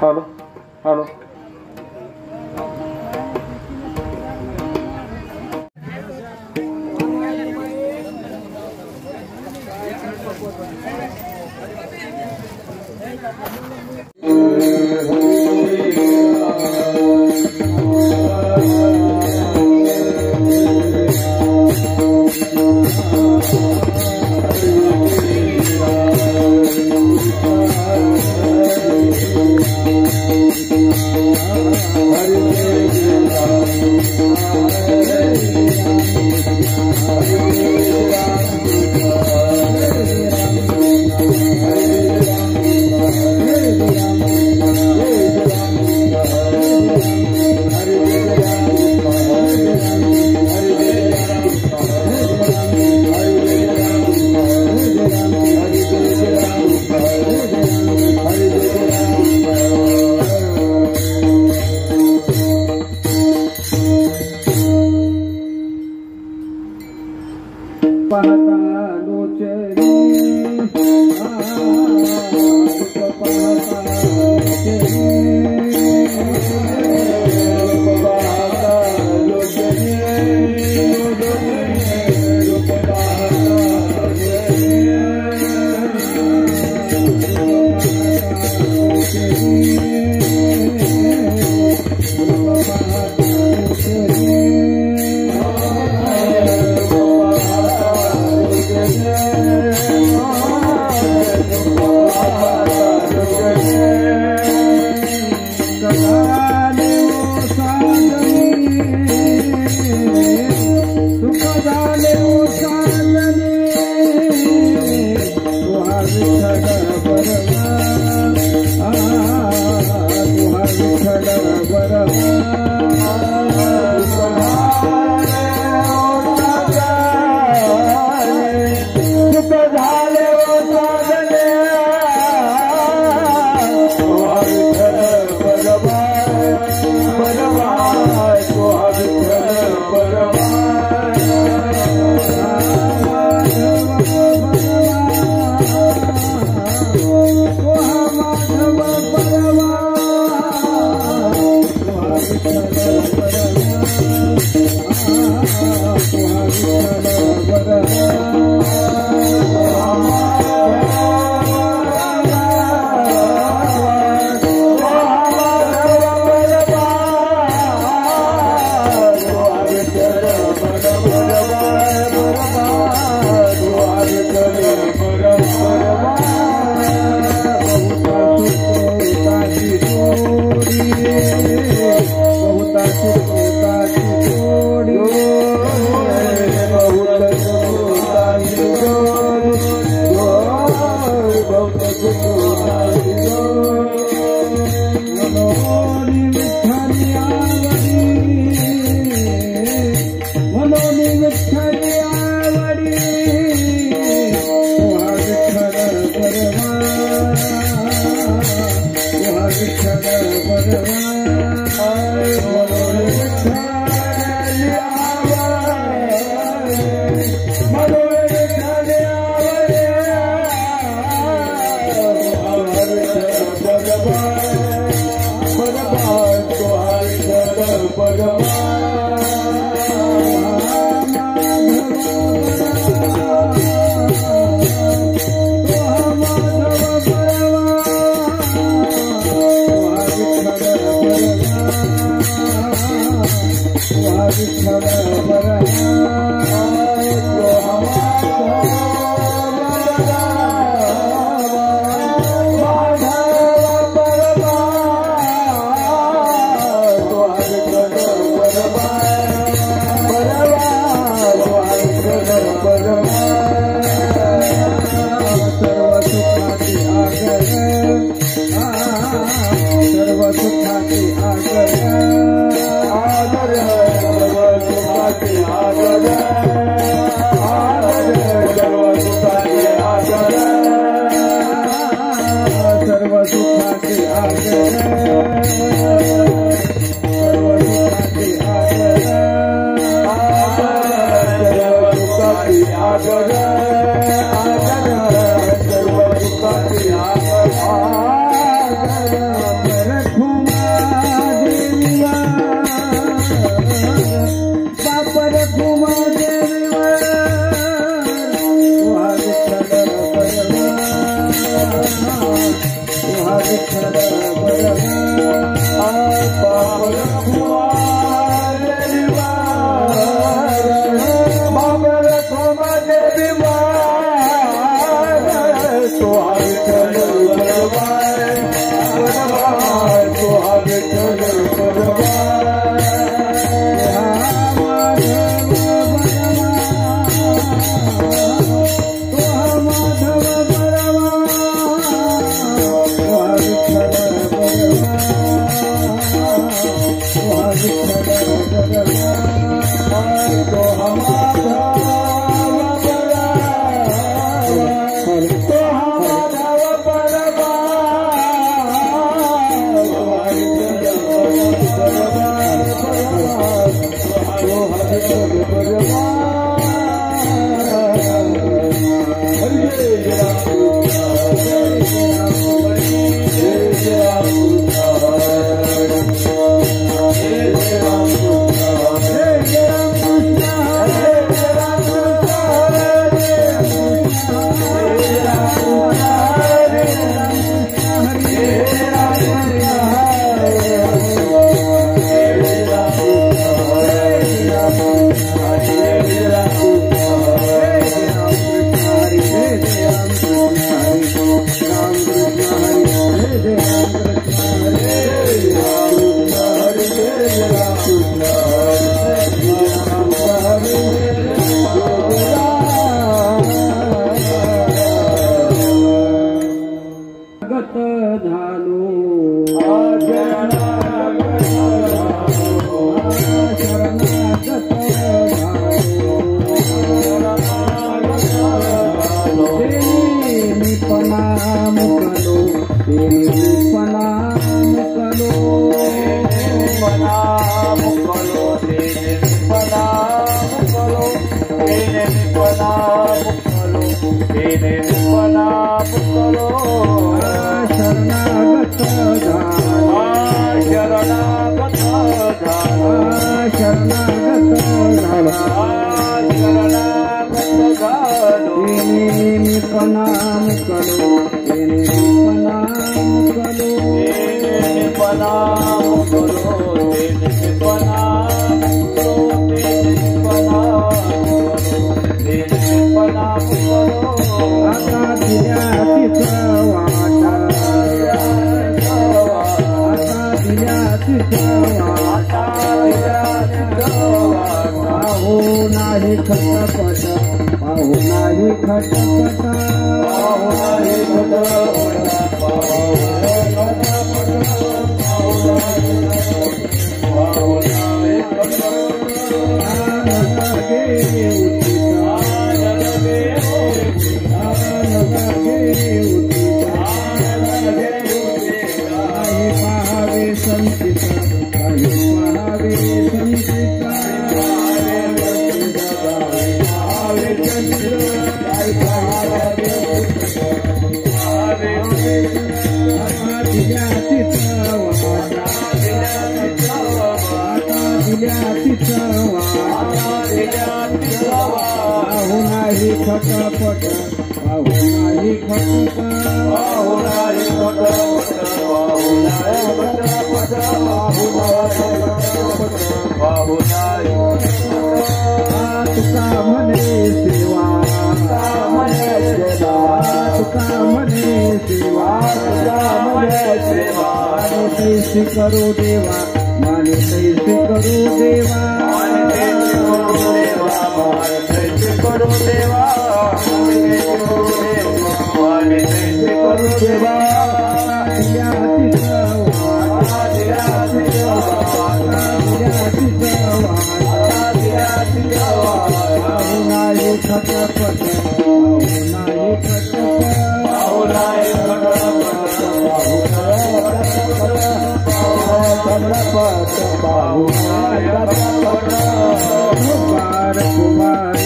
Hello hello आगर करो देवा माने कैसे करो देवा करो देवा माने कैसे करो देवा कुमार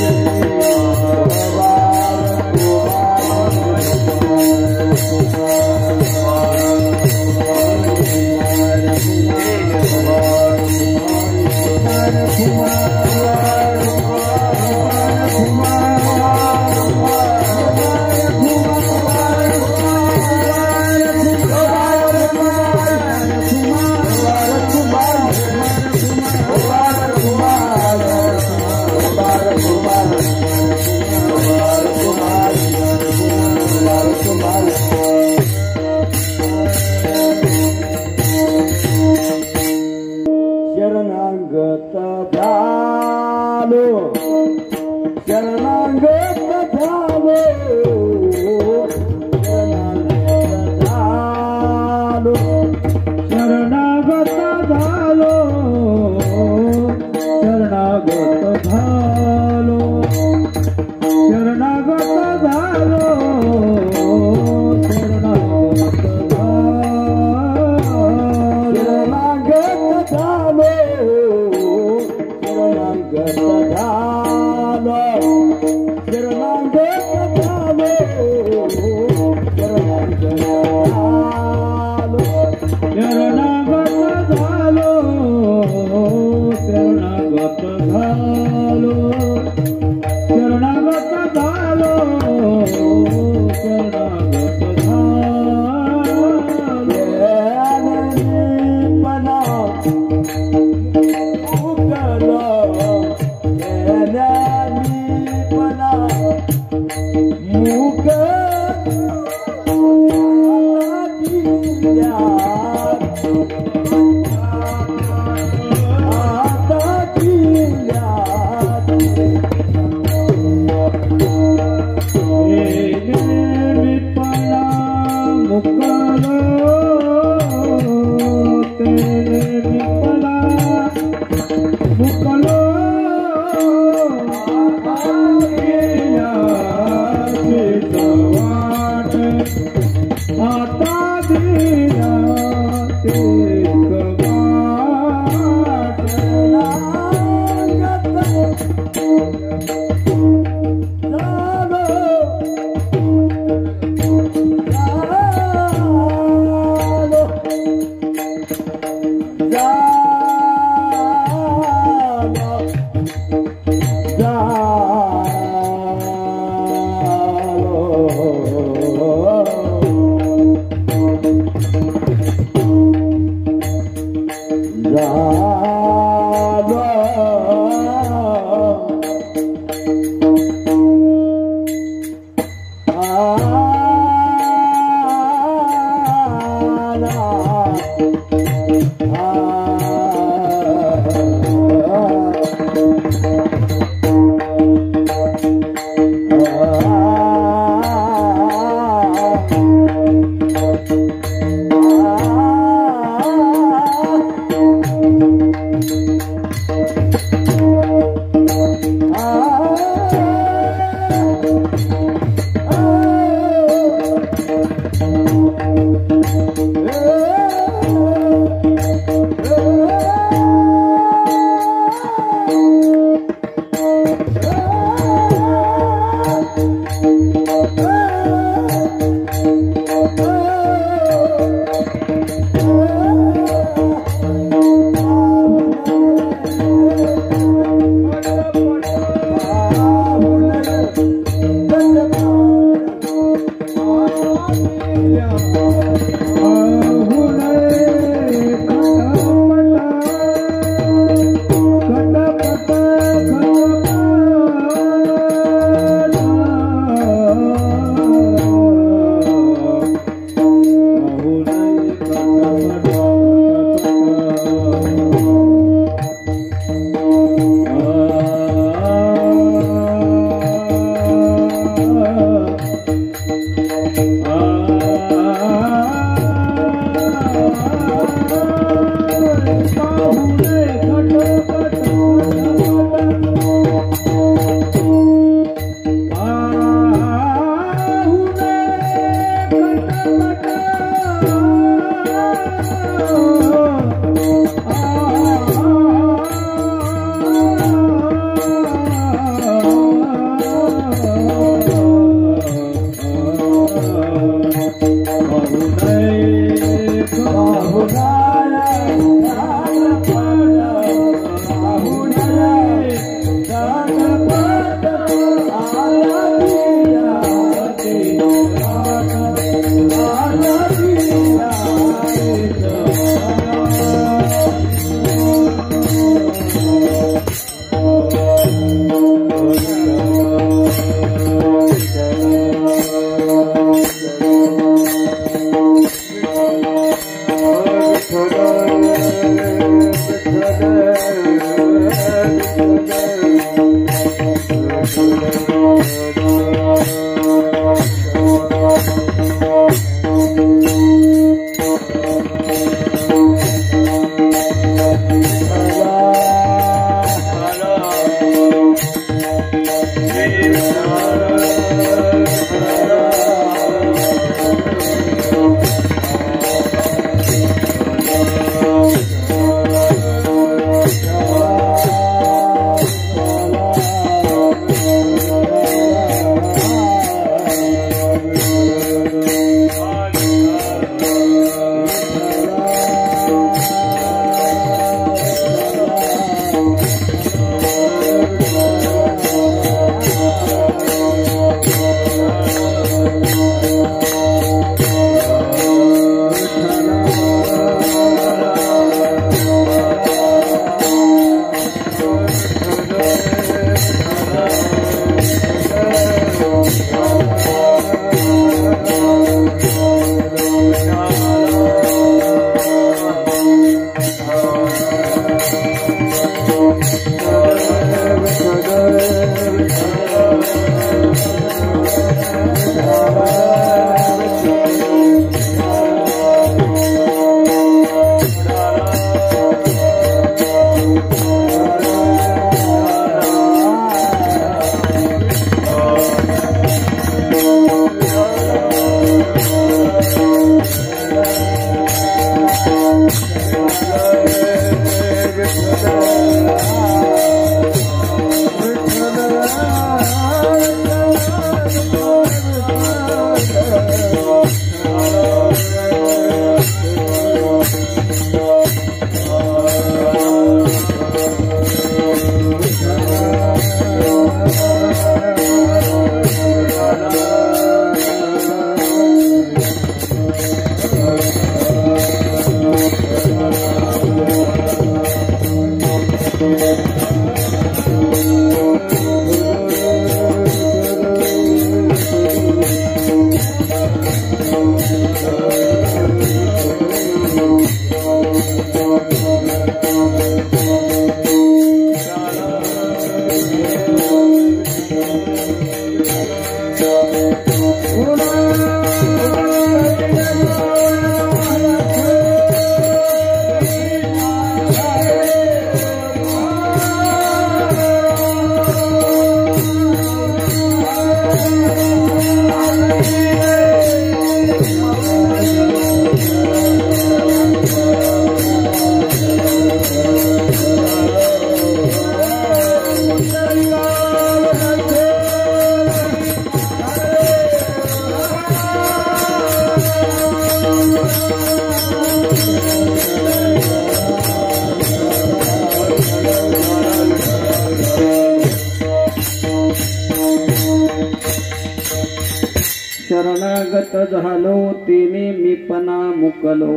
शरणागत झालो तिने मीपणा मुकलो,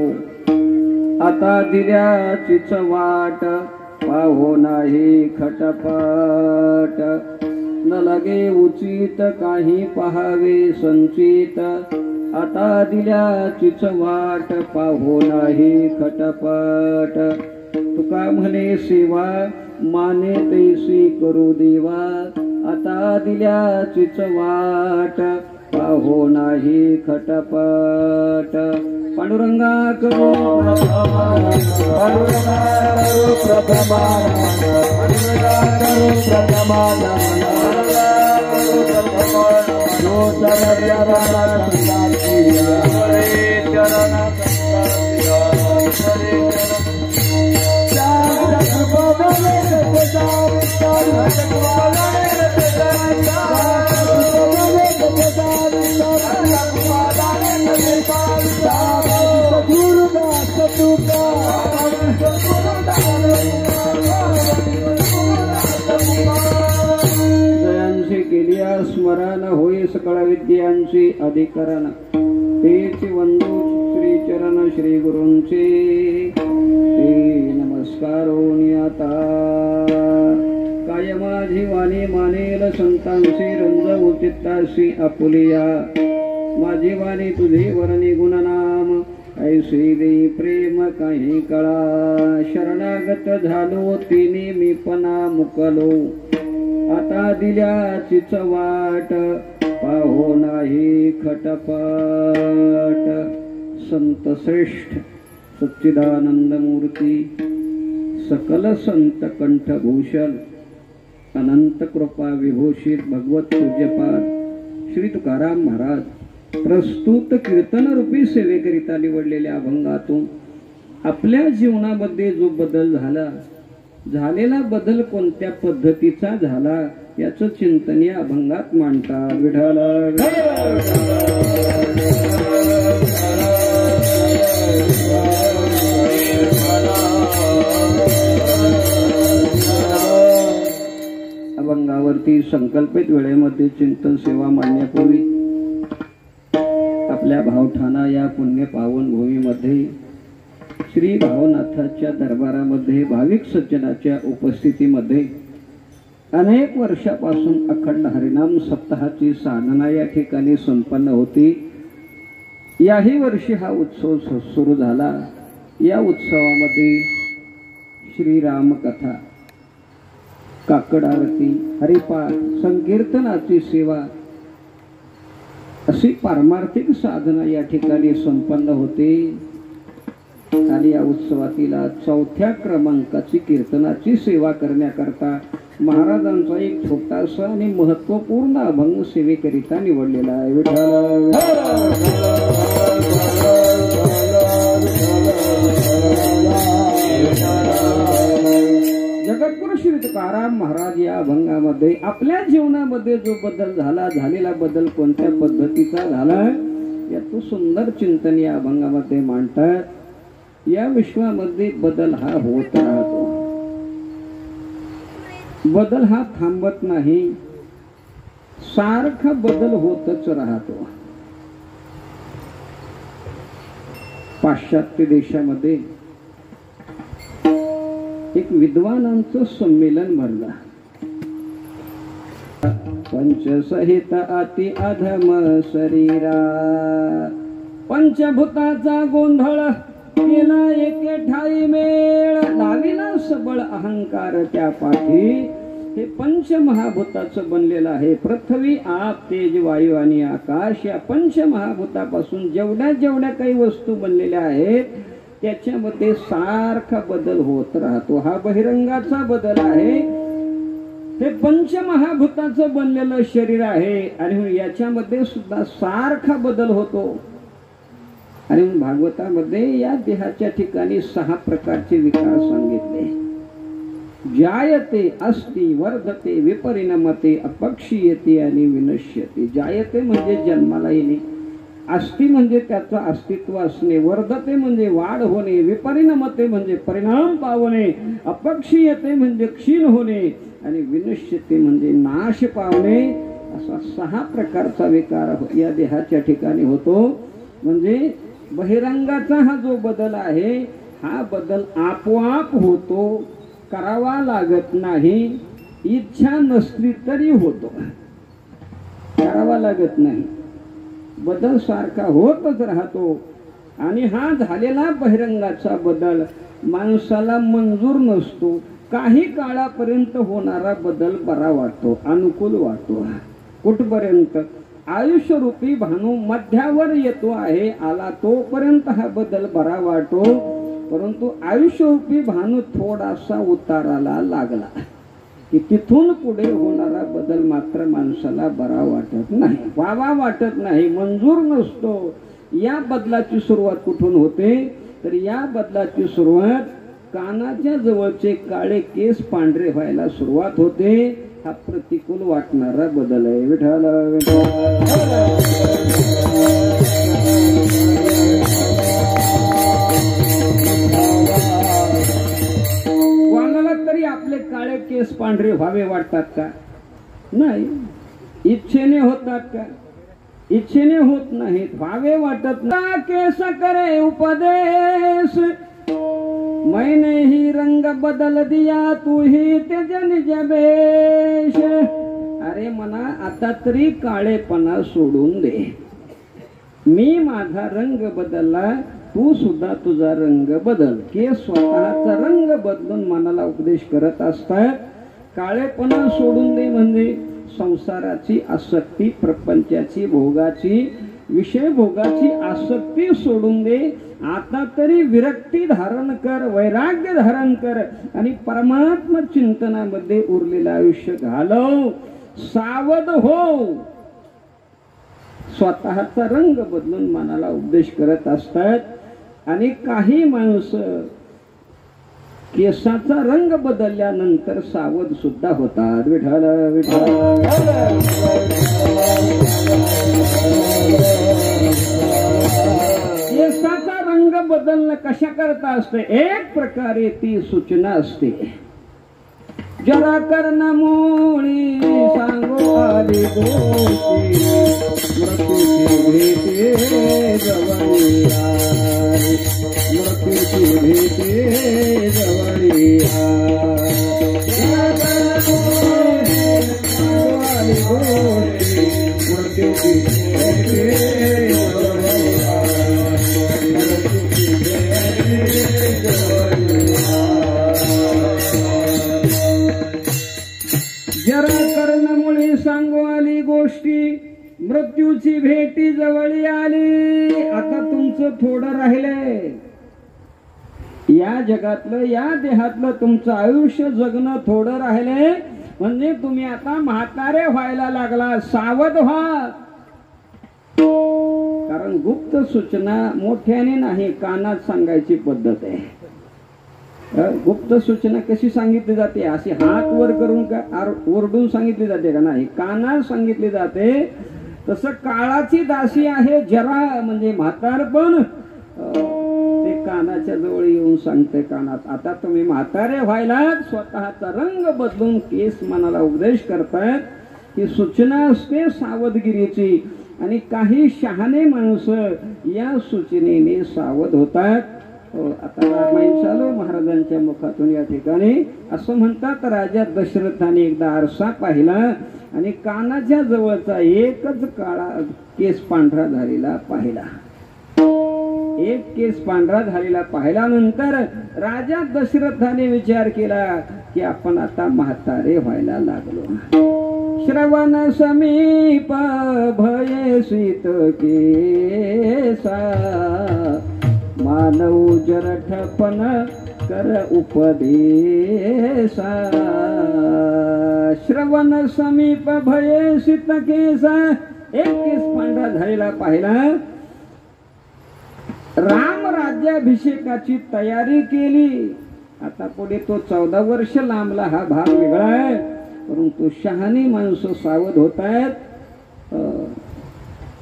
आता दिल्याचीच वाट पाहो नाही खटपट, न लगे उचित काही पहावे संचित, आता दिल्याचीच वाट पाहो नाही खटपट. तुका म्हणे सेवा माने तैसी करू देवा, आता दिल्याचीच वाट पाहो नाही खटपट. पांडुरंगा करू जयांशी केलिया स्मरण होई सकळ विद्यांची अधिकरण, तेच वंदू श्री चरण श्री गुरूंचे ते नमस्कारोनी आता. काय माझी वाणी मानेल संतांशी रंज उचित्ताशी आपुलिया, माझी वाणी तुझे वर्णी गुणनाम ऐशी दे प्रेम काही कळा. शरणागत झालो तिने मीपणा मुकलो, आता दिल्याचीच वाट पाहो नाही खटपट. संत श्रेष्ठ सच्चिदानंद मूर्ती सकल संत कंठभूषण अनंत कृपा विभूषित भगवत पूज्यपाद श्री तुकाराम महाराज प्रस्तुत कीर्तन रूपी सेवेकरिता निवडलेल्या अभंगातून आपल्या जीवनामध्ये जो बदल झाला, झालेला बदल कोणत्या पद्धतीचा झाला याचं चिंतन या अभंगात मांडतात. विठ्ठल अभंगावरती संकल्पित वेळेमध्ये चिंतन सेवा मांडण्यापूर्वी आपल्या भावठाणा या पुण्य पावन भूमीमध्ये श्री भावनाथाच्या दरबारामध्ये भाविक सज्जनाच्या उपस्थितीमध्ये अनेक वर्षापासून अखंड हरिनाम सप्ताहाची साधना या ठिकाणी संपन्न होती. याही वर्षी हा उत्सव सुरू झाला. या उत्सवामध्ये श्रीराम कथा, काकड आरती, हरिपाठ, संकीर्तनाची सेवा अशी पारमार्थिक साधना या ठिकाणी संपन्न होते आणि या उत्सवातील 4थ्या क्रमांकाची कीर्तनाची सेवा करण्याकरता महाराजांचा एक छोटासा आणि महत्वपूर्ण अभंग सेवेकरिता निवडलेला आहे. जगद्गुरु श्री तुकाराम महाराज या अभंगामध्ये आपल्या जीवनामध्ये जो बदल झालेला बदल कोणत्या पद्धतीचा झाला याचं सुंदर चिंतन या अभंगामध्ये मांडतात. या विश्वामध्ये बदल हा होत राहतो. बदल हा थांबत नाही, सारखा बदल होतच राहतो. पाश्चात्य देशामध्ये एक विद्वानांचं संमेलन भरलं. पंचसहित अति अधम शरीरा, पंचभूताचा गोंधळ केला एके ठाई मेळ, लाविला सबळ अहंकार त्या पाठी. हे पंचमहाभूताचं बनलेलं आहे. पृथ्वी, आप, तेज, वायू आणि आकाश या पंचमहाभूतापासून जेवढ्या जेवढ्या काही वस्तू बनलेल्या आहेत त्याच्यामध्ये सारखा बदल होत राहतो. हा बहिरंगाचा बदल आहे. हे पंचमहाभूताचं बनलेलं शरीर आहे आणि याच्यामध्ये सुद्धा सारखा बदल होतो. आणि भागवतामध्ये या देहाच्या ठिकाणी 6 प्रकारचे विकार सांगितले. जायते, अस्ति, वर्धते, विपरिणमते, अपक्षीयते आणि विनश्यते. जायते म्हणजे जन्माला येणे, अस्ति म्हणजे त्याचं अस्तित्व असणे, वर्धते म्हणजे वाढ होणे, विपरिणमते म्हणजे परिणाम पावणे, अपक्षीयते म्हणजे क्षीण होणे आणि विनश्यते म्हणजे नाश पावणे. असा 6 प्रकारचा विकार या देहाच्या ठिकाणी होतो. म्हणजे बहिरंगाचा हा जो बदल आहे हा बदल आपोआप होतो, करावा लागत नाही, इच्छा नसली तरी होतो, करावा लागत नाही. बदल सारखा होतच राहतो. आणि हा झालेला बहिरंगाचा बदल माणसाला मंजूर नसतो. काही काळापर्यंत होणारा बदल बरा वाटतो, अनुकूल वाटतो. कुठपर्यंत? आयुष्यरूपी भानू मध्यावर येतो आहे, आला तोपर्यंत हा बदल बरा वाटतो. परंतु आयुष्यरूपी भानू थोडासा उताराला लागला की तिथून पुढे होणारा बदल मात्र माणसाला बरा वाटत नाही, व्हावा वाटत नाही, मंजूर नसतो. या बदलाची सुरुवात कुठून होते? तर या बदलाची सुरुवात कानाच्या जवळचे काळे केस पांढरे व्हायला सुरुवात होते. हा प्रतिकूल वाटणारा बदल आहे. विठ्ठल कोणाला तरी आपले काळे केस पांढरे व्हावे वाटतात का? नाही. इच्छेने होतात का? इच्छेने होत नाहीत, व्हावे वाटत नाही. केस करे उपदेश, मैंने ही रंग बदल दिया, तू ही तेज निज वेश. अरे मना, आता तरी काळेपणा सोडून दे. मी माझा रंग बदलला, तू सुद्धा तुझा रंग बदल. के स्वतःचा रंग बदलून मनाला उपदेश करत असतात. काळेपणा सोडून दे म्हणजे संसाराची आसक्ती, प्रपंचाची, भोगाची, विषय भोगाची आसक्ती सोडून दे. आता तरी विरक्ती धारण कर, वैराग्य धारण कर आणि परमात्मा चिंतनामध्ये उरलेलं आयुष्य घालव. सावध हो. स्वतःचा रंग बदलून मनाला उपदेश करत असतात. आणि काही माणसं केसाचा रंग बदलल्यानंतर सावध सुद्धा होतात. विठ्ठल विठ्ठल. केसाचा रंग बदलणं कशा करता असते? एक प्रकारे ती सूचना असते. जरा कर्णमूळी सांगो आली गोष्टी, मृत्यूची भेटे जवळी आली, मृत्यूची भेटे जवळी आली. जरा कर्णमूळी सांगो आली गोष्टी, मृत्यूची भेटे जवळी आली, मृत्यूची भेटे जवळी आली. जरा कर्णमुळे सांगू आली गोष्टी, मृत्यूची तुमची भेटी जवळी आली. आता तुमचं थोडं राहिलंय. या जगातलं या देहातलं तुमचं आयुष्य जगणं थोडं राहिलंय. म्हणजे तुम्ही आता म्हातारे व्हायला लागला. सावध व्हा. कारण गुप्त सूचना मोठ्याने नाही कानात सांगायची पद्धत आहे. गुप्त सूचना कशी सांगितली जाते? अशी हात वर करून का ओरडून सांगितली जाते का? नाही, कानात सांगितली जाते. तसं काळाची दासी आहे जरा, म्हणजे म्हातारपण ते कानाच्या जवळ येऊन सांगते कानात. आता तुम्ही म्हातारे व्हायलात. स्वतःचा रंग बदलून केस मनाला उपदेश करतायत. ही सूचना असते सावधगिरीची. आणि काही शहाणे माणसं या सूचनेने सावध होतात. आता रामायण चालू महाराजांच्या मुखातून या ठिकाणी असं म्हणतात, राजा दशरथाने एकदा आरसा पाहिला आणि कानाच्या जवळचा एकच काळा केस पांढरा झालेला पाहिला. एक केस पांढरा झालेला पाहिल्यानंतर राजा दशरथाने विचार केला की आपण आता म्हातारे व्हायला लागलो. श्रवण समीप भयसित केसा मानव जरठपन कर उपदेशा. श्रवण समीप भयसित केसा, एक केस पांढरा झालेला पाहिला. राम राज्याभिषेकाची तयारी केली. आता पुढे तो 14 वर्ष लांबला. हा भाग वेगळा आहे. परंतु शहाणी माणसं सावध होत आहेत.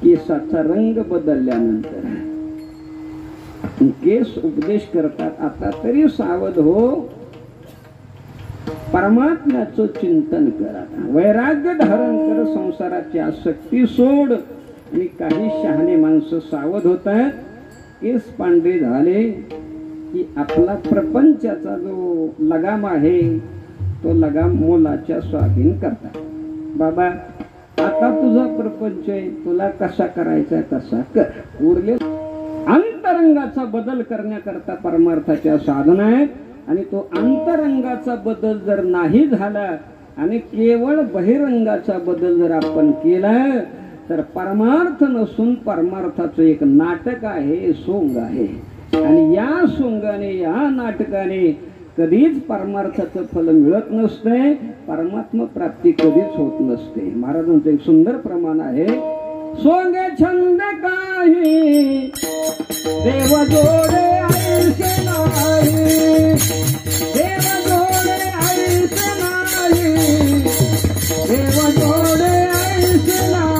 केसाचा रंग बदलल्यानंतर केस उपदेश करतात. आता तरी सावध हो. परमात्म्याचं चिंतन करा. वैराग्य धारण कर. संसाराची आसक्ती सोड. आणि काही शहाणे माणसं सावध होत आहेत. केस पांढरे झाले की आपला प्रपंचाचा जो लगाम आहे तो लगाम मोलाच्या स्वाधीन करतात. बाबा आता तुझा प्रपंच आहे, तुला कसा करायचा तसा कर. उरले अंतरंगाचा बदल करण्याकरता परमार्थाच्या साधना आहेत. आणि तो अंतरंगाचा बदल जर नाही झाला आणि केवळ बहिरंगाचा बदल जर आपण केला तर परमार्थ नसून परमार्थाचं एक नाटक आहे, सोंग आहे. आणि या सोंगाने या नाटकाने कधीच परमार्थाचं फल मिळत नसते. परमात्मा प्राप्ती कधीच होत नसते. महाराजांचं एक सुंदर प्रमाण आहे. सोंगे छंद काही देव जोडे आयुष्य नाही. देव जोडे आयुष्य नाही. देव जोडे आयुष्य नाही.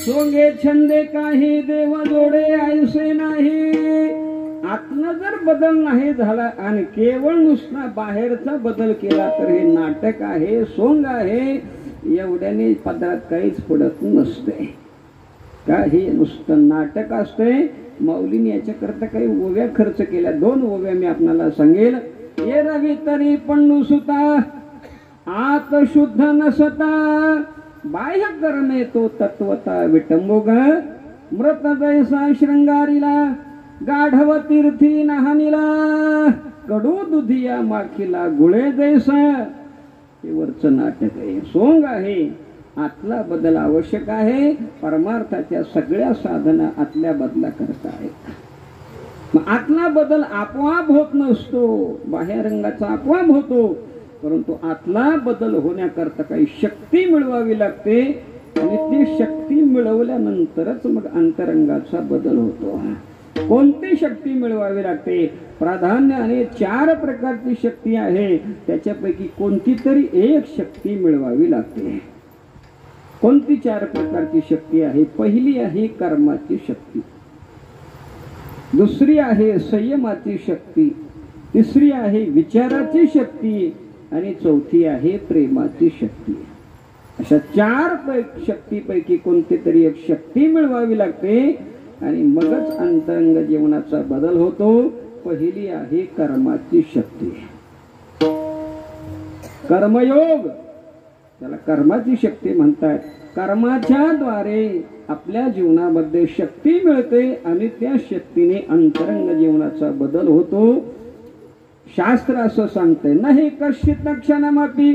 सोंगे छंदे काही देव जोडे आयुष्य नाही. आतला जर बदल नाही झाला आणि केवळ नुसता बाहेरचा बदल केला तर हे नाटक आहे, सोंग आहे. एवढ्याने पदरात काहीच पडत नसते. काही नुसतं नाटक असते. माऊलीने याच्याकरता काही ओव्या खर्च केल्या. 2 ओव्या मी आपल्याला सांगेल. ये रवी तरी पण नुसता आत शुद्ध नसता. बाह्य करणे तो तत्वता विटंबोग. मृत जैसा शृंगारीला गाढव तीर्थी नहानीला. कडू दुधिया माखीला गुळे जैसा. हे वरचं नाटक आहे, सोंग आहे. आतला बदल आवश्यक आहे. परमार्थाच्या सगळ्या साधना आतल्या बदला करता आहेत. मग आतला बदल आपोआप होत नसतो. बाह्य रंगाचा आपोआप होतो. परंतु आतला बदल होण्याकरता काही शक्ती मिळवावी लागते. आणि ती शक्ती मिळवल्यानंतरच मग अंतरंगाचा बदल होतो. कोणती शक्ती मिळवावी लागते? प्राधान्याने 4 प्रकारची शक्ती आहे. त्याच्यापैकी कोणती तरी एक शक्ती मिळवावी लागते. कोणती 4 प्रकारची शक्ती आहे? पहिली आहे कर्माची शक्ती. दुसरी आहे संयमाची शक्ती. तिसरी आहे विचाराची शक्ती. आणि चौथी आहे प्रेमाची शक्ती. अशा 4 शक्तीपैकी कोणती तरी एक शक्ती मिळवावी लागते. आणि मगच अंतरंग जीवनाचा बदल होतो. पहिली आहे कर्माची शक्ती. कर्मयोग. त्याला कर्माची शक्ती म्हणतात. कर्माच्या द्वारे आपल्या जीवनामध्ये शक्ती मिळते आणि त्या शक्तीने अंतरंग जीवनाचा बदल होतो. शास्त्र असं सांगते, नाही कश्चित क्षणमपि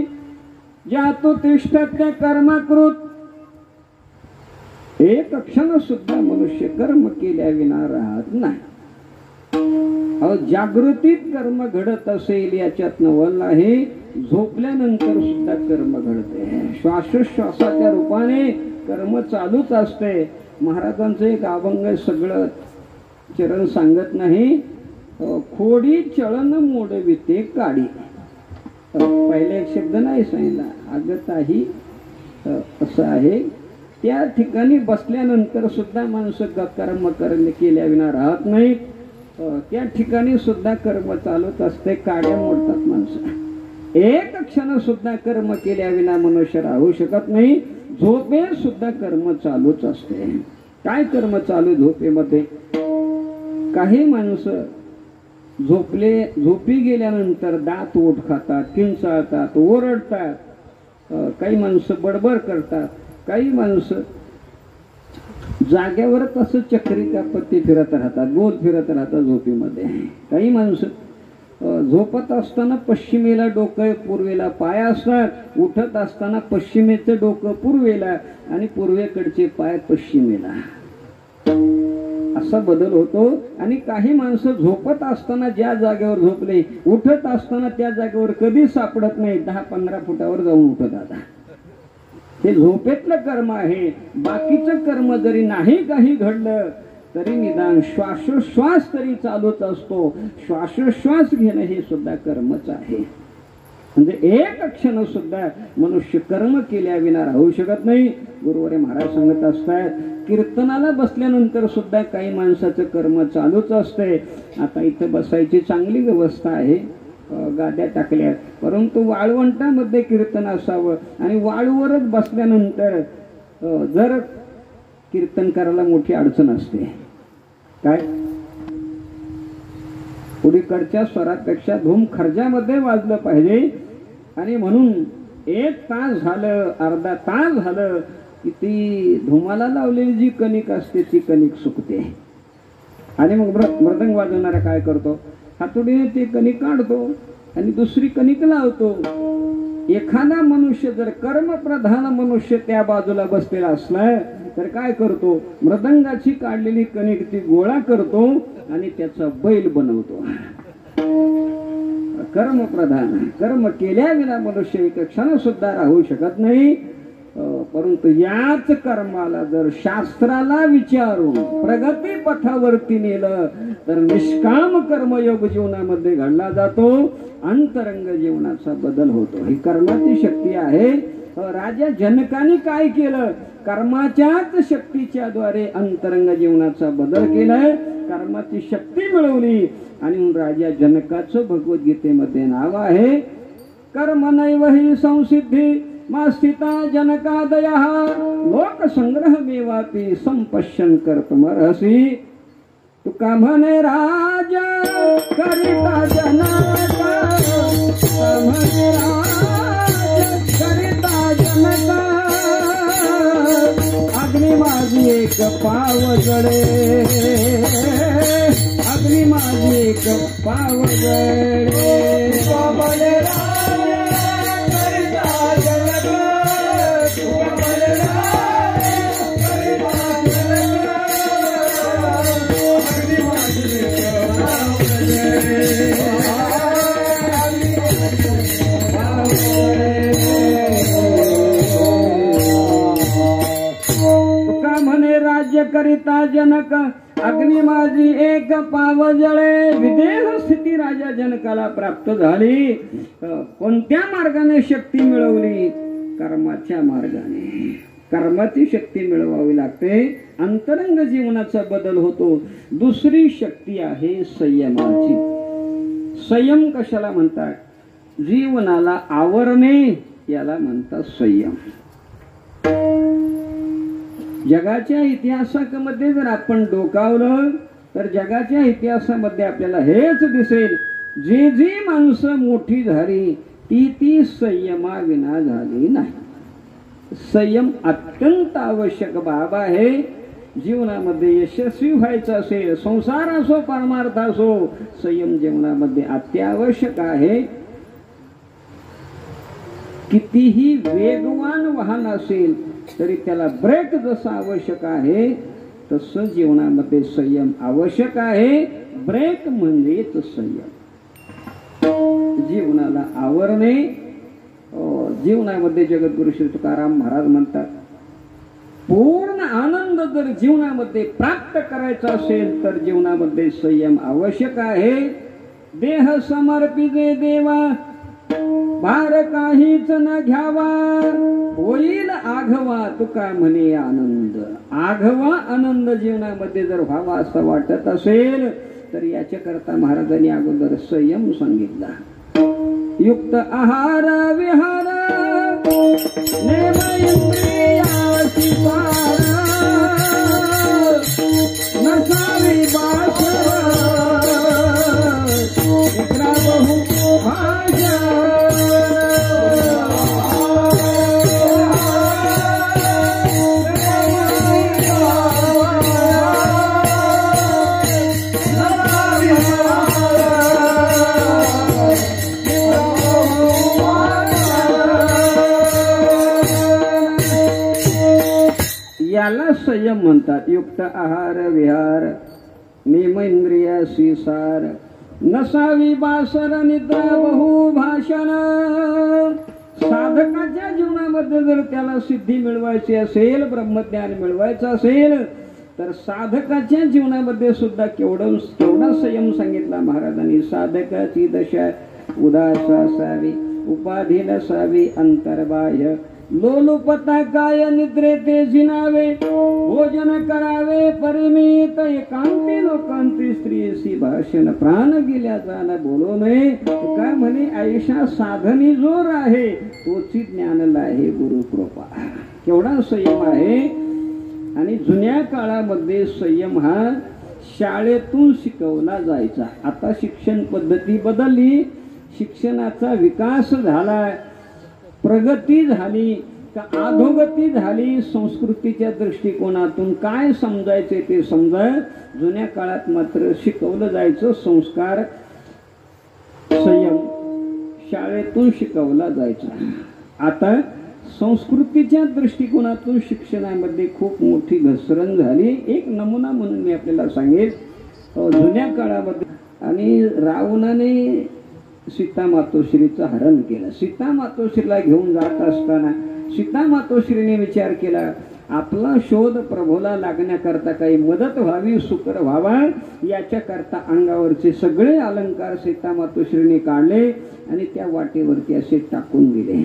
जातो तिष्ठत्य कर्मकृत. एक क्षण सुद्धा मनुष्य कर्म केल्या विना राहत नाही. जागृतीत कर्म घडत असेल याच्यात नवल आहे. झोपल्यानंतर सुद्धा कर्म घडते. श्वासोश्वासाच्या रूपाने कर्म चालूच असते. महाराजांचं एक अभंग सगळं चरण सांगत नाही. खोडी चळन मोडविते काडी. पहिले एक शब्द नाही सांगितला, आगताही असं आहे. त्या ठिकाणी बसल्यानंतर सुद्धा माणसं कर्म केल्या विना राहत नाहीत. त्या ठिकाणी सुद्धा कर्म चालूच असते. काड्या मोडतात माणसं. एक क्षण सुद्धा कर्म केल्या विना मनुष्य राहू शकत नाही. झोपेत सुद्धा कर्म चालूच असते. काय कर्म चालू झोपेमध्ये? काही माणसं झोपी गेल्यानंतर दात ओठ खातात, किंचाळतात, ओरडतात. काही माणसं बडबड करतात. काही माणसं जाग्यावरच असं चक्री का पत्ती फिरत राहतात, गोल फिरत राहतात झोपीमध्ये. काही माणसं झोपत असताना पश्चिमेला डोकं, पूर्वेला पाय असतात. उठत असताना पश्चिमेचं डोकं पूर्वेला आणि पूर्वेकडचे पाय पश्चिमेला. असा बदल होतो. आणि काही माणसं झोपत असताना ज्या जागेवर झोपले, उठत असताना त्या जागेवर कधी सापडत नाही. 10-15 फुटावर जाऊन उठतात. हे झोपेतलं कर्म आहे. बाकीचं कर्म जरी नाही काही घडलं तरी निदान श्वासोश्वास तरी चालूच असतो. श्वासोश्वास घेणं हे सुद्धा कर्मच आहे. म्हणजे एक क्षण सुद्धा मनुष्य कर्म केल्या विना राहू शकत नाही. गुरुवारी महाराज सांगत असतात, कीर्तनाला बसल्यानंतर सुद्धा काही माणसाचं कर्म चालूच असते. आता इथं बसायची चांगली व्यवस्था आहे, गाद्या टाकल्यात, परंतु वाळवंटामध्ये कीर्तन असावं. आणि वाळूवरच बसल्यानंतर जर कीर्तन करायला मोठी अडचण असते. काय? पुढीकडच्या स्वरापेक्षा धूम खर्जामध्ये वाजलं पाहिजे. आणि म्हणून 1 तास झालं, अर्धा तास झालं की ती धुमाला लावलेली जी कणिक असते ती कणिक सुकते. आणि मग मृदंग वाजवणारा काय करतो? हातोडीने ती कणिक काढतो आणि दुसरी कणिक लावतो. एखादा मनुष्य जर कर्मप्रधान मनुष्य त्या बाजूला बसलेला असला तर काय करतो? मृदंगाची काढलेली कणिक ती गोळा करतो आणि त्याचा बैल बनवतो. कर्मप्रधान, कर्म केल्या विना मनुष्य एक क्षण सुद्धा राहू शकत नाही. परंतु याच कर्माला जर शास्त्राला विचारून प्रगती पथावरती नेलं तर निष्काम कर्मयोग जीवनामध्ये घडला जातो. अंतरंग जीवनाचा बदल होतो. ही कर्माची शक्ती आहे. राजा जनकाने काय केलं? कर्माच्याच शक्तीच्या द्वारे अंतरंग जीवनाचा बदल केलाय. कर्माची शक्ती मिळवली. आणि राजा जनकाचं भगवद्गीतेमध्ये नाव आहे, कर्म नैव हि संसिद्धी मास्थिता जनकादयः लोकसंग्रह मेवापि संपश्यन कर्तुमर्हसि. तुका म्हणे राजा करिता जनका, म्हणे राजा करिता जनका, अग्नि माझी एक पाव जळे, अग्नि माझी एक पाव जळे. करिता जनक अग्नि माझी एक पाव जळे. विदेह स्थिती राजा जनकाला प्राप्त झाली. कोणत्या मार्गाने शक्ती मिळवली? कर्माच्या मार्गाने. कर्माची शक्ती मिळवावी लागते. अंतरंग जीवनाचा बदल होतो. दुसरी शक्ती आहे संयमाची. संयम कशाला म्हणतात? जीवनाला आवरणे याला म्हणतात संयम. जगाच्या इतिहासामध्ये जर आपण डोकावलं तर जगाच्या इतिहासामध्ये आपल्याला हेच दिसेल, जी जी माणसं मोठी झाली ती ती संयमाविना झाली नाही. संयम अत्यंत आवश्यक बाब आहे. जीवनामध्ये यशस्वी व्हायचं असेल, संसार असो परमार्थ असो, संयम जीवनामध्ये अत्यावश्यक आहे. कितीही वेगवान वाहन असेल तरी त्याला ब्रेक जसा आवश्यक आहे तसं जीवनामध्ये संयम आवश्यक आहे. ब्रेक म्हणजेच संयम. जीवनाला आवरणे. जीवनामध्ये जगद्गुरु श्री तुकाराम महाराज म्हणतात, पूर्ण आनंद जर जीवनामध्ये प्राप्त करायचा असेल तर जीवनामध्ये संयम आवश्यक आहे. देह समर्पिते देवा, भार काहीच न घ्यावा, होईल आघवा तुका म्हणे आनंद. आघवा आनंद जीवनामध्ये जर व्हावा असं वाटत असेल तर याच्या करता महाराजांनी अगोदर संयम सांगितला. युक्त आहार विहार नेम इंद्रियासी पार, नसावी बासर इकरा बहु भाषा. याला संयम म्हणतात. युक्त आहार विहार नियम इंद्रियासी सार, नसावी बासर निद्रा बहु भाषण. साधकाच्या जीवनामध्ये जर त्याला सिद्धी मिळवायची असेल, ब्रह्मज्ञान मिळवायचं असेल तर साधकाच्या जीवनामध्ये सुद्धा केवढा संयम सांगितला महाराजांनी. साधकाची दशा उदास असावी, उपाधी नसावी अंतर्बाह्य, लोलुपता काय निद्रे ते जिनावे, भोजन करावे परिमित, एकांती लोकांती स्त्रीसी भाषण, प्राण गेल्या जाण बोलू नये. काय म्हणे, आयुष्या साधनी जोर आहे तोची ज्ञान लाहे गुरु कृपा. केवढा संयम आहे. आणि जुन्या काळामध्ये संयम हा शाळेतून शिकवला जायचा. आता शिक्षण पद्धती बदलली, शिक्षणाचा विकास झाला, प्रगती झाली का अधोगती झाली. संस्कृतीच्या दृष्टिकोनातून काय समजायचे ते समजा. जुन्या काळात मात्र शिकवलं जायचं संस्कार, संयम शाळेतून शिकवला जायचा. आता संस्कृतीच्या दृष्टिकोनातून शिक्षणामध्ये खूप मोठी घसरण झाली. एक नमुना म्हणून मी आपल्याला सांगेन. जुन्या काळामध्ये आणि रावणाने सीता मातोश्रीचं हरण केलं. सीता मातोश्रीला घेऊन जात असताना सीता मातोश्रीने विचार केला, आपला शोध प्रभूला लागण्याकरता काही मदत व्हावी, सुकर व्हावा, याच्या करता अंगावरचे सगळे अलंकार सीता मातोश्रीने काढले आणि त्या वाटेवरती असे टाकून दिले.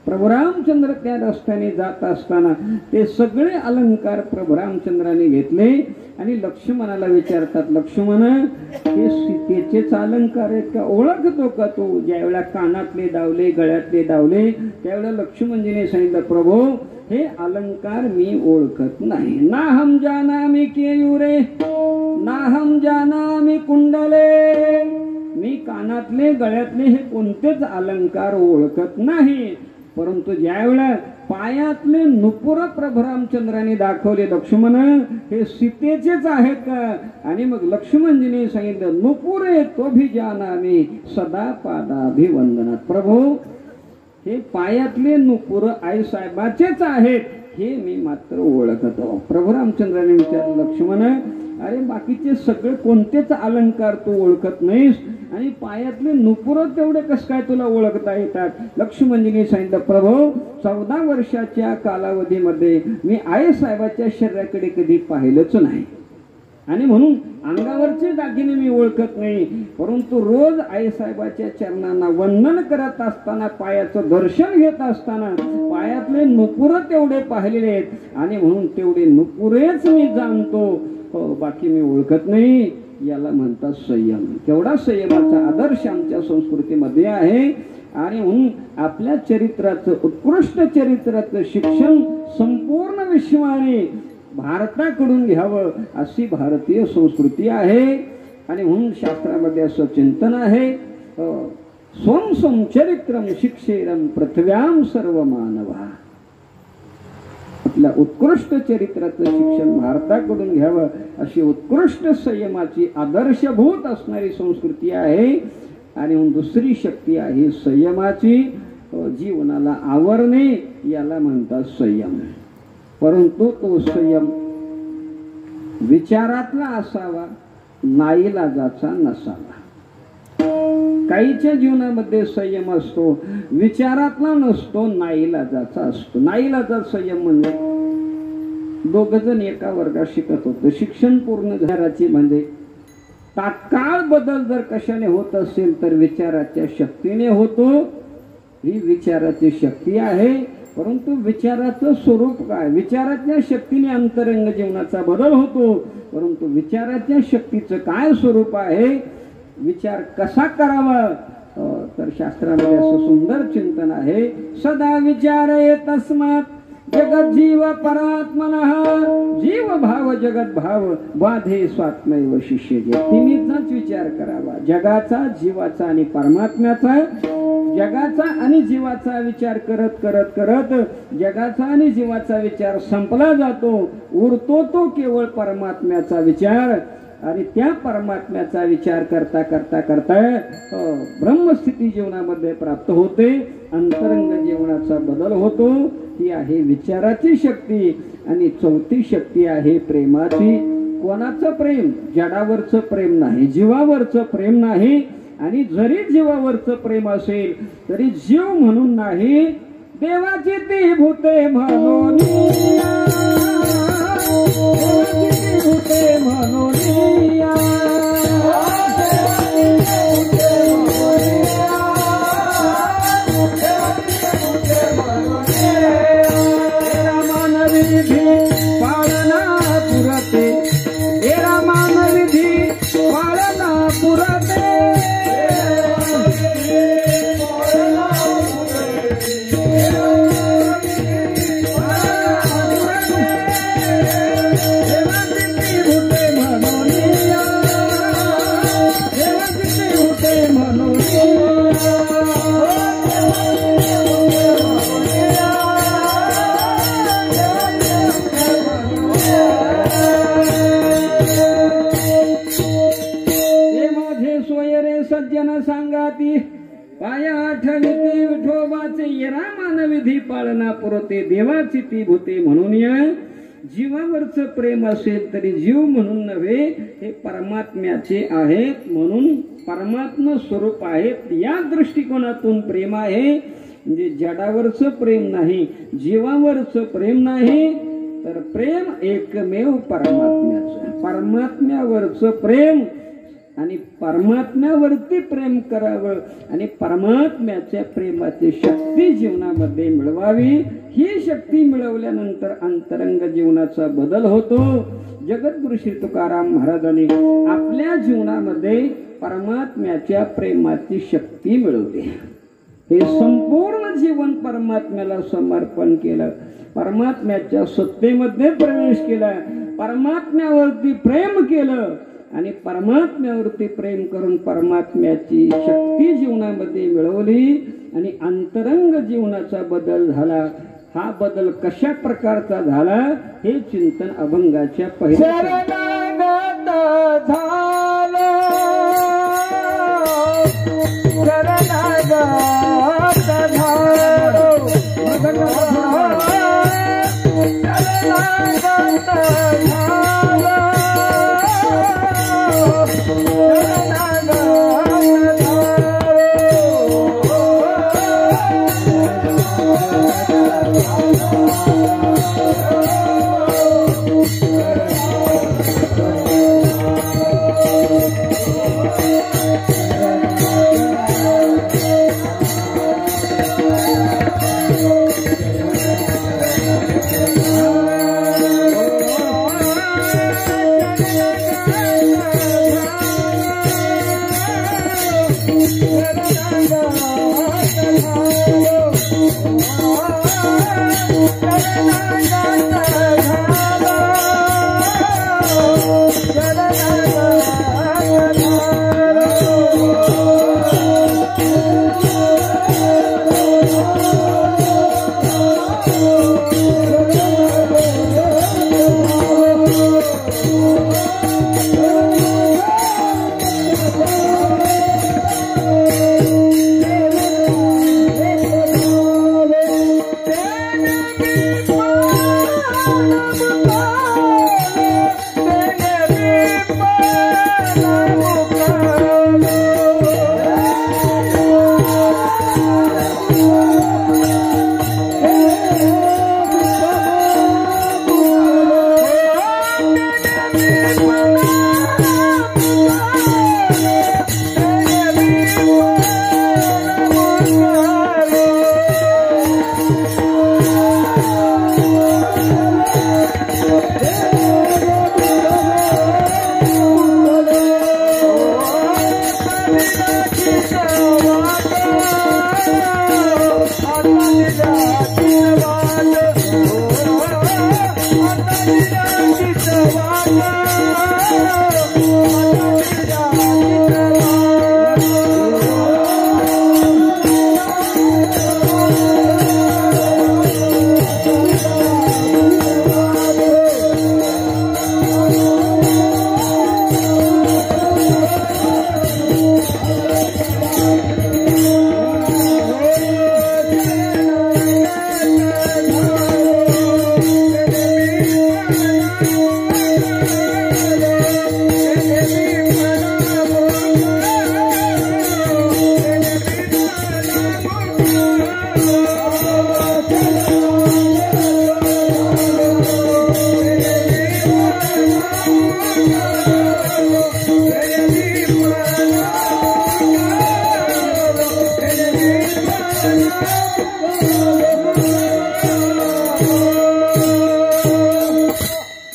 प्रभू रामचंद्र त्या रस्त्याने जात असताना ते सगळे अलंकार प्रभू रामचंद्राने घेतले आणि लक्ष्मणाला विचारतात, लक्ष्मण हे सीतेचेच अलंकार आहेत का, ओळखतो का तू? ज्यावेळेला कानातले दावले, गळ्यातले दावले, त्यावेळेला लक्ष्मणजीने सांगितलं, प्रभू हे अलंकार मी ओळखत नाही. ना हम जानामि केयुरे, ना हम जानामि कुंडले. मी कानातले गळ्यातले हे कोणतेच अलंकार ओळखत नाही. परंतु ज्यावेळेला पायातले नुपुर प्रभू रामचंद्राने दाखवले, लक्ष्मण हे सीतेचेच आहेत का? आणि मग लक्ष्मणजीने सांगितलं, नुपुरे तो भी जानामि सदा पादाभिवंदनात. प्रभू हे पायातले नुपुर आई साहेबाचेच आहेत, हे मी मात्र ओळखतो. प्रभू रामचंद्राने विचारलं, लक्ष्मण अरे बाकीचे सगळे कोणतेच अलंकार तू ओळखत नाहीस आणि पायातले नुपुर तेवढे कस काय तुला ओळखता येतात? लक्ष्मणजीने सांगितलं, प्रभू 14 वर्षाच्या कालावधीमध्ये मी आई साहेबाच्या शरीराकडे कधी पाहिलंच नाही आणि म्हणून अंगावरचे दागिने मी ओळखत नाही. परंतु रोज आई साहेबाच्या चरणांना वंदन करत असताना, पायाचं दर्शन घेत असताना पायातले नुपुर तेवढे पाहिलेले आहेत आणि म्हणून तेवढे नुपुरेच मी जाणतो, बाकी मी ओळखत नाही. याला म्हणतात संयम. केवढा संयमाचा आदर्श आमच्या संस्कृतीमध्ये आहे. आणि म्हणून आपल्या चरित्राचं, उत्कृष्ट चरित्राचं शिक्षण संपूर्ण विश्वाने भारताकडून घ्यावं अशी भारतीय संस्कृती आहे. आणि म्हणून शास्त्रामध्ये असं चिंतन आहे, स्वं स्वं चरित्रम शिक्षेरम पृथ्व्याम सर्व मानवा. असल्या उत्कृष्ट चरित्राचं शिक्षण भारताकडून घ्यावं अशी उत्कृष्ट संयमाची आदर्शभूत असणारी संस्कृती आहे. आणि दुसरी शक्ती आहे संयमाची, जीवनाला आवरणे, याला म्हणतात संयम. परंतु तो संयम विचारातला असावा, नाईलाजाचा नसावा. काहीच्या जीवनामध्ये संयम असतो, विचारातला नसतो, नाईलाजाचा असतो. नाईलाजाचा संयम म्हणजे दोघ जण एका वर्गात शिकत होते, शिक्षण पूर्ण झाल्याची म्हणजे तात्काळ बदल जर कशाने होत असेल तर विचाराच्या शक्तीने होतो. ही विचाराची शक्ती आहे. परंतु विचाराचं स्वरूप काय? विचाराच्या शक्तीने अंतरंग जीवनाचा बदल होतो. परंतु विचाराच्या शक्तीचं काय स्वरूप आहे, विचार कसा करावा, तर शास्त्रामध्ये असं सुंदर चिंतन आहे. सदा विचारये तस्मात् जगत जीव परात्मनः, जीव भाव जगत भाव बाधे स्वात्मैव शिष्यजे. तिन्हीचाच विचार करावा, जगाचा, जीवाचा आणि परमात्म्याचा. जगाचा आणि जीवाचा विचार करत करत करत जगाचा आणि जीवाचा विचार संपला जातो. उरतो तो केवळ परमात्म्याचा विचार. आणि त्या परमात्म्याचा विचार करता करता करता ब्रह्मस्थिती जीवनामध्ये प्राप्त होते. अंतरंग जीवनाचा बदल होतो. ही आहे विचाराची शक्ती. आणि चौथी शक्ती आहे प्रेमाची. कोणाचं प्रेम? जडावरचं प्रेम नाही, जीवावरचं प्रेम नाही. आणि जरी जीवावरचं प्रेम असेल तरी जीव म्हणून नाही, देवाची ती भूते म्हणून, भूते म्हणून मानविधी पाळना पुरते, एरा मानविधी पाळना पुरते. सांगाती पाया आठविती विठोबाचे, येरा मानविधी पाळना पुरते, देवाची ती भूते म्हणून. जीवावरचं प्रेम असेल तरी जीव म्हणून नव्हे, हे परमात्म्याचे आहेत म्हणून परमात्मा स्वरूप आहेत. या दृष्टिकोनातून प्रेम आहे. म्हणजे जडावरचं प्रेम नाही, जीवावरचं प्रेम नाही, तर प्रेम एकमेव परमात्म्याचं. परमात्म्यावरचं प्रेम आणि परमात्म्यावरती प्रेम करावं आणि परमात्म्याच्या प्रेमाची शक्ती जीवनामध्ये मिळवावी. ही शक्ती मिळवल्यानंतर अंतरंग जीवनाचा बदल होतो. जगद्गुरु श्री तुकाराम महाराजांनी आपल्या जीवनामध्ये परमात्म्याच्या प्रेमाची शक्ती मिळवली. हे संपूर्ण जीवन परमात्म्याला समर्पण केलं, परमात्म्याच्या सत्तेमध्ये प्रवेश केला, परमात्म्यावरती प्रेम केलं आणि परमात्म्यावरती प्रेम करून परमात्म्याची शक्ती जीवनामध्ये मिळवली आणि अंतरंग जीवनाचा बदल झाला. हा बदल कशा प्रकारचा झाला हे चिंतन अभंगाच्या पहिल्या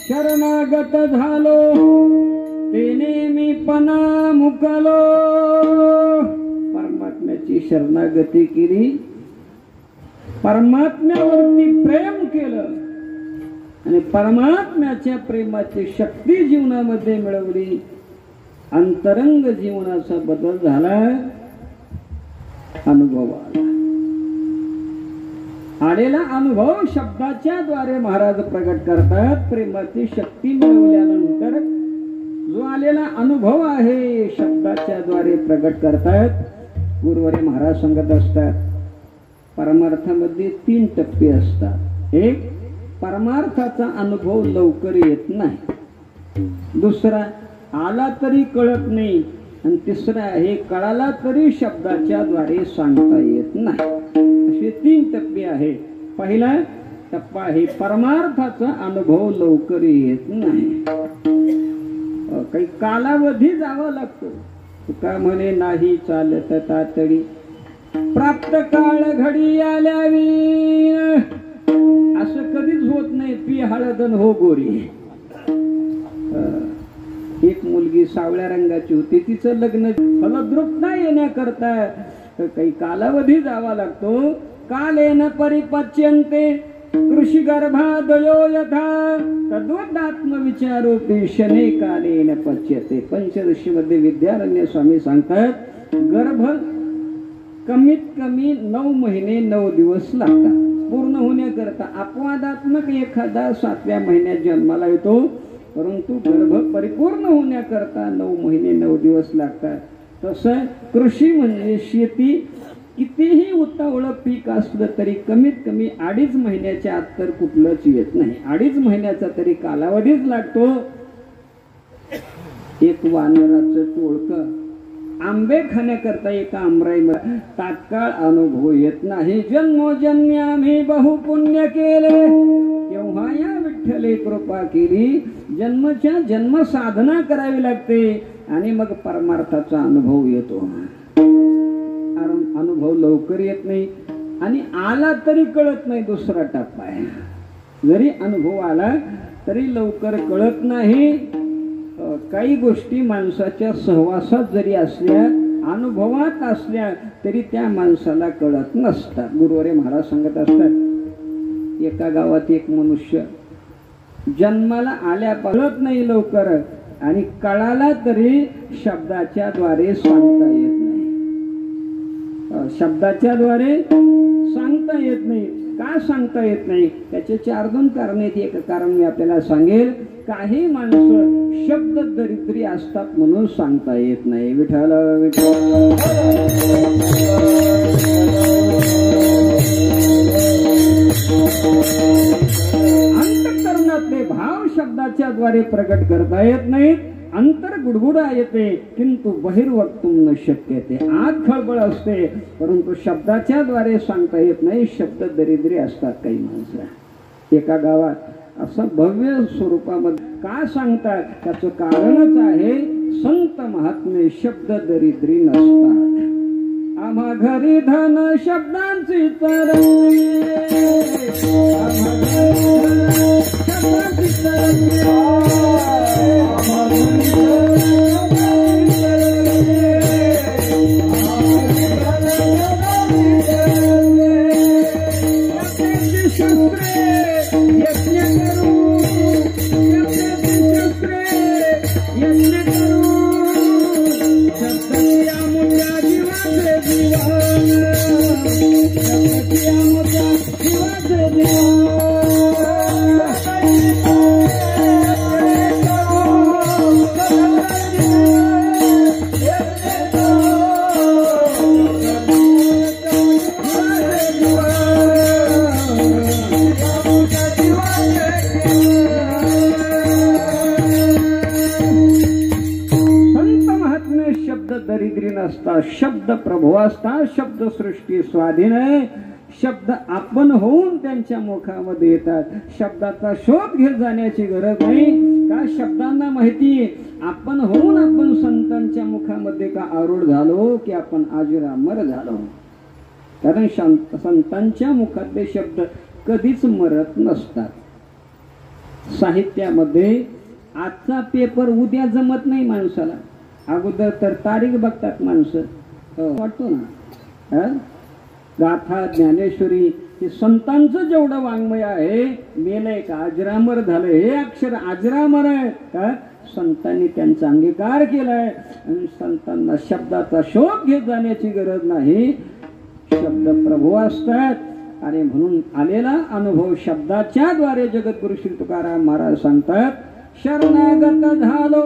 शरणागत झालो तेने मी पणा मुकलो. परमात्म्याची शरणागती केली, परमात्म्यावरती प्रेम केलं आणि परमात्म्याच्या प्रेमाची शक्ती जीवनामध्ये मिळवली. अंतरंग जीवनाचा बदल झाला, अनुभव आलेला अनुभव शब्दाच्या द्वारे महाराज प्रगट करतात. प्रेमाची शक्ती मिळवल्यानंतर जो आलेला अनुभव आहे शब्दाच्या द्वारे प्रगट करतात. गुरुवारी महाराज सांगत असतात परमार्थामध्ये 3 टप्पे असतात. एक, परमार्थाचा अनुभव लवकर येत नाही. दुसरा, आला तरी कळत नाही. आणि तिसरा आहे, कळाला तरी शब्दाच्या द्वारे सांगता येत नाही. असे 3 टप्पे आहे. पहिला टप्पा आहे परमार्थाचा अनुभव लवकर येत नाही, काही कालावधी जावा लागतो. तुका म्हणे नाही चालत तातडी, प्राप्त काळ घडी आल्यावी. असं कधीच होत नाही. पी हळदन हो गोरी. एक मुलगी सावळ्या रंगाची होती, तिचं लग्न फलद्रूप नाही येण्याकरता काही कालावधी जावा लागतो. कालेन परिपच्यन्ते कृषी गर्भादयो यथा तद्वदात्म विचारोपी शने कालेन पच्यते. पंचदशी मध्ये विद्यारण्य स्वामी सांगतात गर्भ कमीत कमी 9 महिने 9 दिवस लागतात पूर्ण होण्याकरता. अपवादात्मक एखादा 7व्या महिन्यात जन्माला येतो, परंतु गर्भ परिपूर्ण होण्याकरता 9 महिने 9 दिवस लागतात. तसं कृषी म्हणजे शेती, कितीही उतावळं पीक असलं तरी कमीत कमी 2.5 महिन्याच्या आत तर कुठलंच येत नाही. 2.5 महिन्याचा तरी कालावधीच लागतो. एक वानराचं टोळकं आंबे खाण्याकरता एका आमराईमध्ये तात्काळ अनुभव येत नाही. जन्मोजन्मी आम्ही बहु पुण्य केले, तेव्हा या विठ्ठले कृपा केली. जन्मच्या जन्म साधना करावी लागते आणि मग परमार्थाचा अनुभव येतो. अनुभव लवकर येत नाही आणि आला तरी कळत नाही. दुसरा टप्पा आहे, जरी अनुभव आला तरी लवकर कळत नाही. काही गोष्टी माणसाच्या सहवासात जरी असल्या, अनुभवात असल्या तरी त्या माणसाला कळत नसतात. गुरुवारी महाराज सांगत असतात एका गावात एक मनुष्य जन्माला आल्या कळत नाही लवकर आणि कळाला तरी शब्दाच्या द्वारे सांगता येत नाही. शब्दाच्या द्वारे सांगता येत नाही. का सांगता येत नाही? त्याचे 4-2 कारण आहेत. एक कारण मी आपल्याला सांगेल. काही माणसं शब्द दरिद्री असतात म्हणून सांगता येत नाही. विठ्ठल विठ्ठल अंतःकरणातले भाव शब्दाच्या द्वारे प्रकट करता येत नाहीत. अंतर गुडगुडा येते किंतु बहिर्वक्तुम न शक्यते. आत खळबळ असते परंतु शब्दाच्या द्वारे सांगता येत नाही. शब्द दरिद्री असतात काही माणसं. एका गावात असं भव्य स्वरूपामध्ये का सांगतात त्याचं कारणच आहे संत महात्मे शब्द दरिद्री नसतात. आम्हा घरी धन शब्दांची तरंगी, आम्हा घरी धन शब्दांची तरंगी, आम्हा घरी धन शब्दांची तरंगी, आम्हा घरी धन शब्दांची तरंगी. यज्ञाची शस्त्रे यज्ञ करू, यज्ञाची शस्त्रे यज्ञ करू, शब्दाची आमुच्या जीवाचे जीवन, शब्दाची आमुच्या जीवाचे जीवन. दरिद्री नसता. शब्द प्रभू असता. शब्द सृष्टी स्वाधीन आहे. शब्द आपण होऊन त्यांच्या मुखामध्ये येतात. शब्दाचा शोध घेत जाण्याची गरज नाही. का शब्दांना माहिती आपण होऊन आपण संतांच्या मुखामध्ये का आरूढ झालो की आपण अजरामर झालो. कारण संतांच्या मुखातले शब्द कधीच मरत नसतात. साहित्यामध्ये आजचा पेपर उद्या जमत नाही माणसाला. अगोदर तर तारीख बघतात माणसं. वाटतो ना गाथा ज्ञानेश्वरी हे संतांचं जेवढं वाङ्मय आहे मेलय का अजरामर झालं. हे अक्षर अजरामर आहे का संतांनी त्यांचा अंगीकार केलाय. आणि संतांना शब्दाचा शोध घेत जाण्याची गरज नाही. शब्द प्रभू असतात आणि म्हणून आलेला अनुभव शब्दाच्या द्वारे जगद्गुरु श्री तुकाराम महाराज सांगतात शरणागत झालो